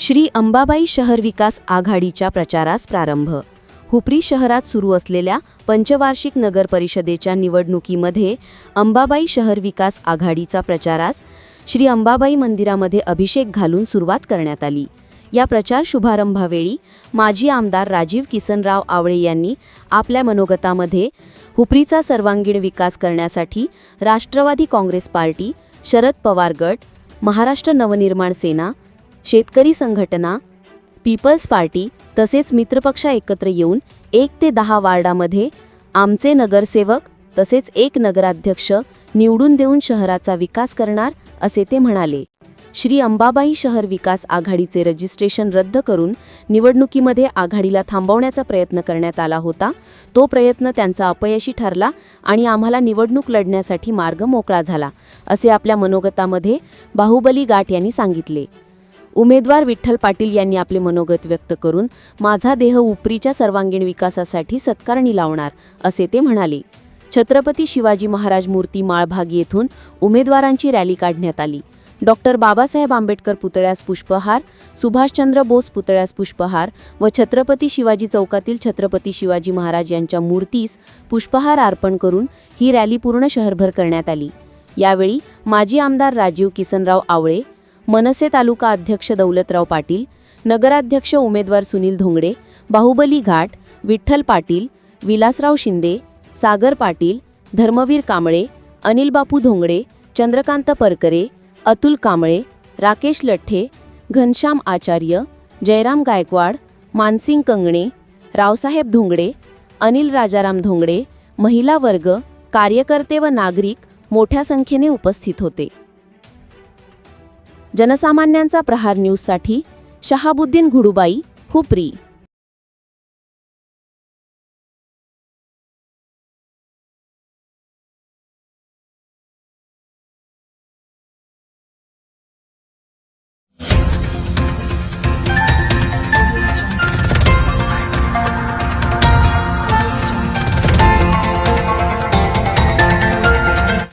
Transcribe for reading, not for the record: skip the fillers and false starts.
श्री अंबाबाई शहर विकास आघाडीच्या प्रचारास प्रारंभ. हुपरी शहरात सुरू असलेल्या पंचवार्षिक नगर परिषदेच्या निवडणुकीमध्ये अंबाबाई शहर विकास आघाडीचा प्रचारास श्री अंबाबाई मंदिरामध्ये अभिषेक घालून सुरुवात करण्यात आली. या प्रचार शुभारंभावेळी माजी आमदार राजीव किसनराव आवळे यांनी आपल्या मनोगतामध्ये हुपरीचा सर्वांगीण विकास करण्यासाठी राष्ट्रवादी काँग्रेस पार्टी, शरद पवार गट, महाराष्ट्र नवनिर्माण सेना, शेतकरी संघटना, पीपल्स पार्टी तसेच मित्रपक्ष एकत्र येऊन 1 ते 10 वार्डामध्ये आमचे नगरसेवक तसेच 1 नगराध्यक्ष निवडून देऊन शहराचा विकास करणार असे ते म्हणाले. श्री अंबाबाई शहर विकास आघाडीचे रजिस्ट्रेशन रद्द करून निवडणुकीमध्ये आघाडीला थांबवण्याचा प्रयत्न करण्यात आला होता. तो प्रयत्न त्यांचा अपयशी ठरला आणि आम्हाला निवडणूक लढण्यासाठी मार्ग मोकळा झाला असे आपल्या मनोगतामध्ये बाहुबली घाट यांनी सांगितले. उमेदवार विठ्ठल पाटील यांनी आपले मनोगत व्यक्त करून माझा देह हुपरीच्या सर्वांगीण विकासासाठी सत्कारणी लावणार असे ते म्हणाले. छत्रपती शिवाजी महाराज मूर्ती माळभाग येथून उमेदवारांची रॅली काढण्यात आली. डॉक्टर बाबासाहेब आंबेडकर पुतळ्यास पुष्पहार, सुभाषचंद्र बोस पुतळ्यास पुष्पहार व छत्रपती शिवाजी चौकातील छत्रपती शिवाजी महाराज यांच्या मूर्तीस पुष्पहार अर्पण करून ही रॅली पूर्ण शहरभर करण्यात आली. यावेळी माजी आमदार राजीव किसनराव आवळे, मनसे तालुका अध्यक्ष दौलतराव पाटील, नगराध्यक्ष उमेदवार सुनील धोंगडे, बाहुबली घाट, विठ्ठल पाटील, विलासराव शिंदे, सागर पाटील, धर्मवीर कांबळे, अनिल बापू धोंगडे, चंद्रकांत परकरे, अतुल कांबळे, राकेश लठ्ठे, घनश्याम आचार्य, जयराम गायकवाड, मानसिंग कंगणे, रावसाहेब धोंगडे, अनिल राजाराम धोंगडे, महिला वर्ग, कार्यकर्ते व नागरिक मोठ्या संख्येने उपस्थित होते. जनसामान्यांचा प्रहार न्यूजसाठी शहाबुद्दीन घुडुबाई, हुपरी.